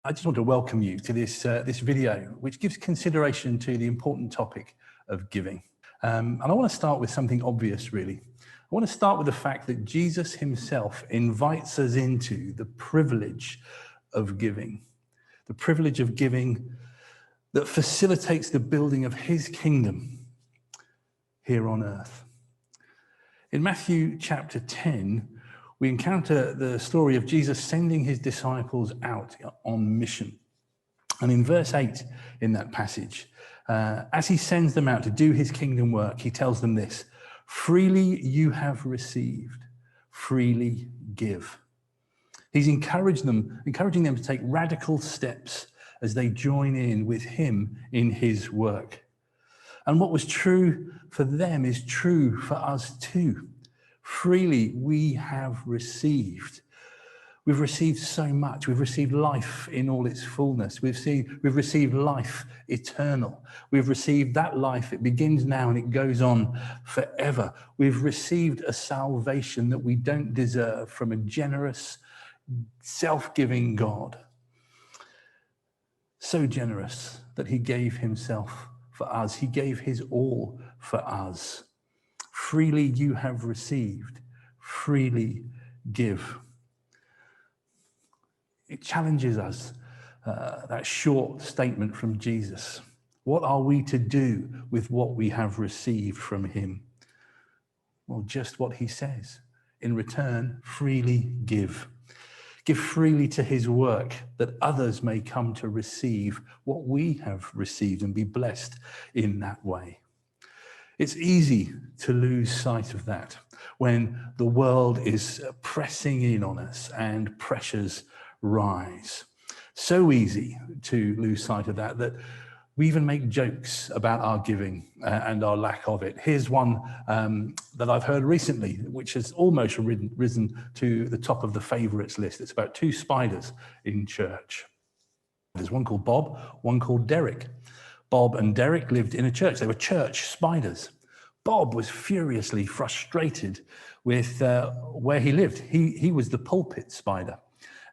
I just want to welcome you to this video, which gives consideration to the important topic of giving. And I want to start with something obvious, really. I want to start with the fact that Jesus himself invites us into the privilege of giving that facilitates the building of his kingdom here on earth. In Matthew chapter 10, we encounter the story of Jesus sending his disciples out on mission. And in verse 8 in that passage, as he sends them out to do his kingdom work, he tells them this: freely you have received, freely give. He's encouraging them to take radical steps as they join in with him in his work. And what was true for them is true for us too. Freely we have received. We've received so much. We've received life in all its fullness. We've received life eternal. We've received that life. It begins now and it goes on forever. We've received a salvation that we don't deserve from a generous, self-giving God. So generous that he gave himself for us. He gave his all for us. Freely you have received, freely give. It challenges us, that short statement from Jesus. What are we to do with what we have received from him? Well, just what he says. In return, freely give. Give freely to his work, that others may come to receive what we have received and be blessed in that way. It's easy to lose sight of that when the world is pressing in on us and pressures rise. So easy to lose sight of that we even make jokes about our giving and our lack of it. Here's one that I've heard recently, which has almost risen to the top of the favourites list. It's about two spiders in church. There's one called Bob, one called Derek. Bob and Derek lived in a church. They were church spiders. Bob was furiously frustrated with where he lived. He was the pulpit spider.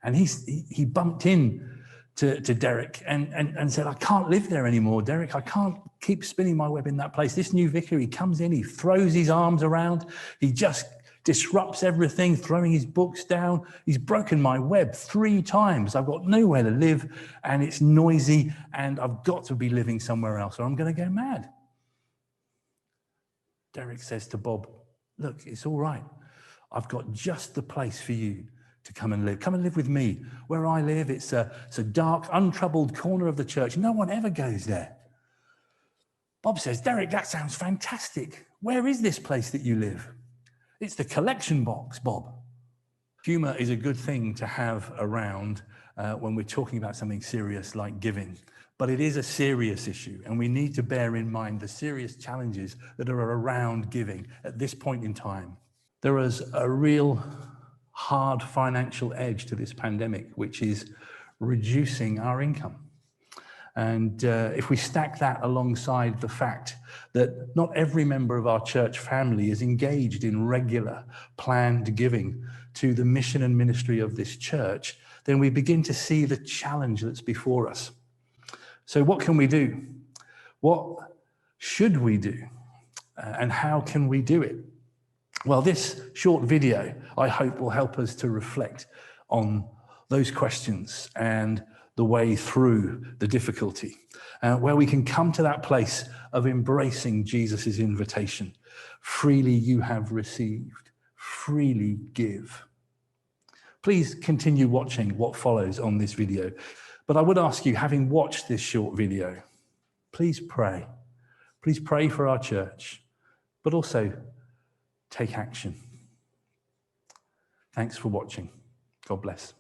And he bumped in to Derek and said, I can't live there anymore, Derek. I can't keep spinning my web in that place. This new vicar, he comes in, he throws his arms around. He just disrupts everything, throwing his books down. He's broken my web 3 times. I've got nowhere to live and it's noisy and I've got to be living somewhere else or I'm going to go mad. Derek says to Bob, look, it's all right. I've got just the place for you to come and live. Come and live with me. Where I live, it's a dark, untroubled corner of the church. No one ever goes there. Bob says, Derek, that sounds fantastic. Where is this place that you live? It's the collection box, Bob. Humour is a good thing to have around when we're talking about something serious like giving. But it is a serious issue, and we need to bear in mind the serious challenges that are around giving at this point in time. There is a real hard financial edge to this pandemic, which is reducing our income. And if we stack that alongside the fact that not every member of our church family is engaged in regular planned giving to the mission and ministry of this church, then we begin to see the challenge that's before us. So what can we do? What should we do? And how can we do it? Well, this short video, I hope, will help us to reflect on those questions and the way through the difficulty, where we can come to that place of embracing Jesus's invitation. Freely you have received, freely give. Please continue watching what follows on this video. But I would ask you, having watched this short video, please pray. Please pray for our church, but also take action. Thanks for watching. God bless.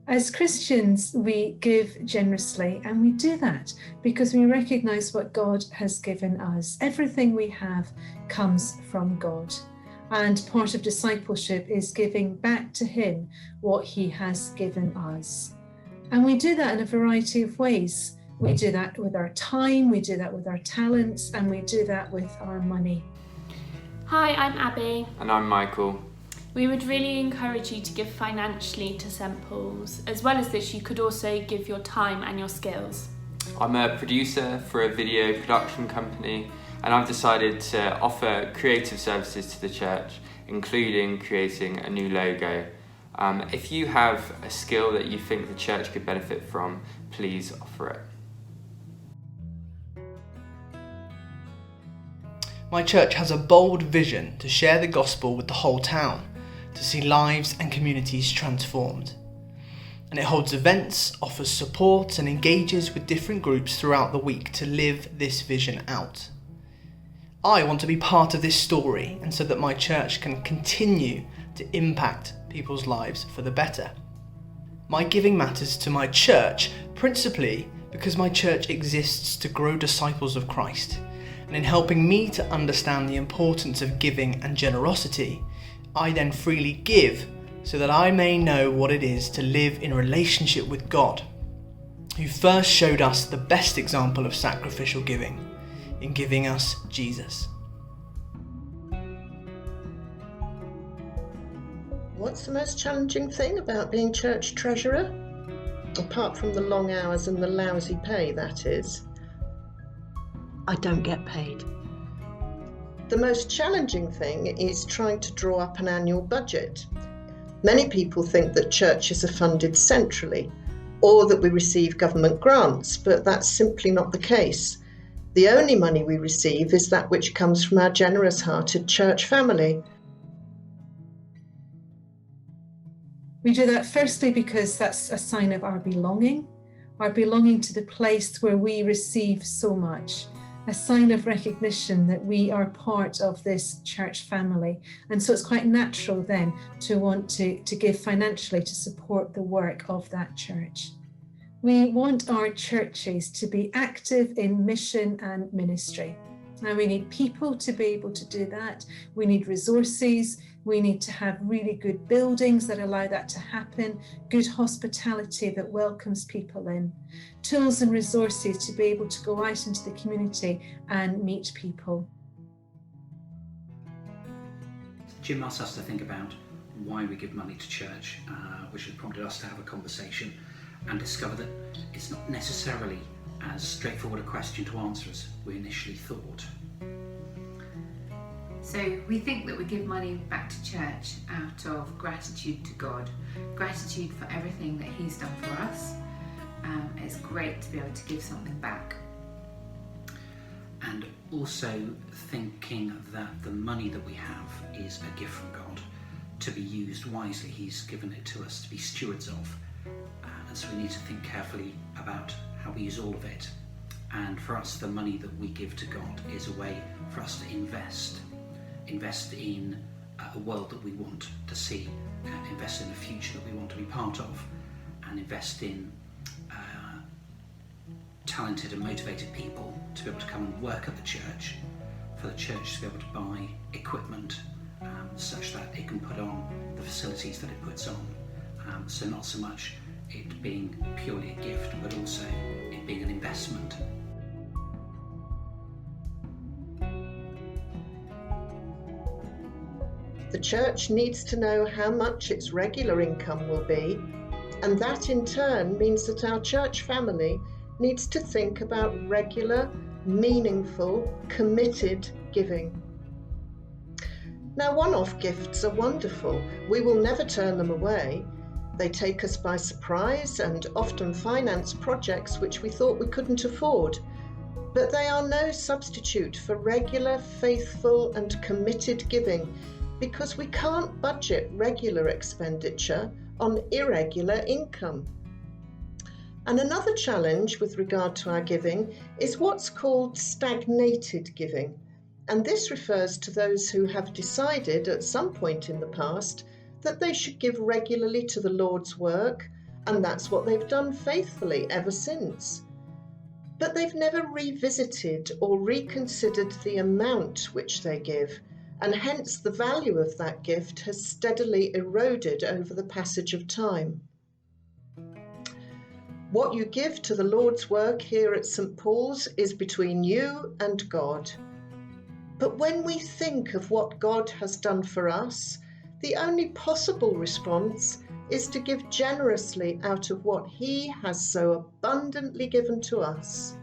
As Christians, we give generously, and we do that because we recognize what God has given us. Everything we have comes from God. And part of discipleship is giving back to him what he has given us. And we do that in a variety of ways. We do that with our time, we do that with our talents, and we do that with our money. Hi, I'm Abby. And I'm Michael. We would really encourage you to give financially to St Paul's. As well as this, you could also give your time and your skills. I'm a producer for a video production company, and I've decided to offer creative services to the church, including creating a new logo. If you have a skill that you think the church could benefit from, please offer it. My church has a bold vision to share the gospel with the whole town, to see lives and communities transformed. And it holds events, offers support, and engages with different groups throughout the week to live this vision out. I want to be part of this story, and so that my church can continue to impact people's lives for the better. My giving matters to my church, principally because my church exists to grow disciples of Christ. And in helping me to understand the importance of giving and generosity, I then freely give so that I may know what it is to live in relationship with God, who first showed us the best example of sacrificial giving in giving us Jesus. What's the most challenging thing about being church treasurer? Apart from the long hours and the lousy pay, that is. I don't get paid. The most challenging thing is trying to draw up an annual budget. Many people think that churches are funded centrally or that we receive government grants, but that's simply not the case. The only money we receive is that which comes from our generous-hearted church family. We do that firstly because that's a sign of our belonging to the place where we receive so much. A sign of recognition that we are part of this church family. And so it's quite natural then to want to give financially to support the work of that church. We want our churches to be active in mission and ministry. Now we need people to be able to do that. We need resources. We need to have really good buildings that allow that to happen, good hospitality that welcomes people in, tools and resources to be able to go out into the community and meet people. Jim asked us to think about why we give money to church, which has prompted us to have a conversation and discover that it's not necessarily as straightforward a question to answer as we initially thought. So we think that we give money back to church out of gratitude to God, gratitude for everything that He's done for us. It's great to be able to give something back. And also thinking that the money that we have is a gift from God to be used wisely. He's given it to us to be stewards of. And so we need to think carefully about how we use all of it. And for us, the money that we give to God is a way for us to invest in a world that we want to see, invest in a future that we want to be part of, and invest in talented and motivated people to be able to come and work at the church, for the church to be able to buy equipment such that it can put on the facilities that it puts on. So not so much it being purely a gift, but also it being an investment. The church needs to know how much its regular income will be, and that in turn means that our church family needs to think about regular, meaningful, committed giving. Now, one-off gifts are wonderful. We will never turn them away. They take us by surprise and often finance projects which we thought we couldn't afford. But they are no substitute for regular, faithful and committed giving, because we can't budget regular expenditure on irregular income. And another challenge with regard to our giving is what's called stagnated giving. And this refers to those who have decided at some point in the past that they should give regularly to the Lord's work, and that's what they've done faithfully ever since. But they've never revisited or reconsidered the amount which they give, and hence the value of that gift has steadily eroded over the passage of time. What you give to the Lord's work here at St Paul's is between you and God. But when we think of what God has done for us, the only possible response is to give generously out of what He has so abundantly given to us.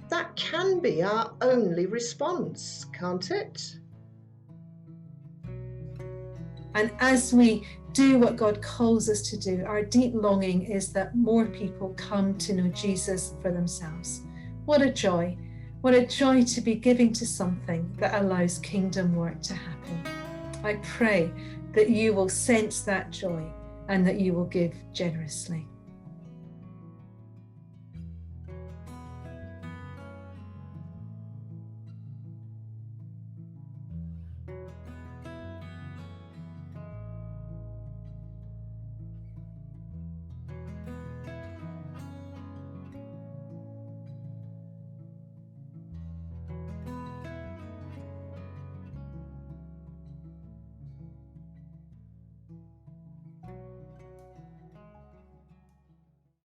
That can be our only response, can't it? And as we do what God calls us to do, our deep longing is that more people come to know Jesus for themselves. What a joy. What a joy to be giving to something that allows kingdom work to happen. I pray that you will sense that joy and that you will give generously.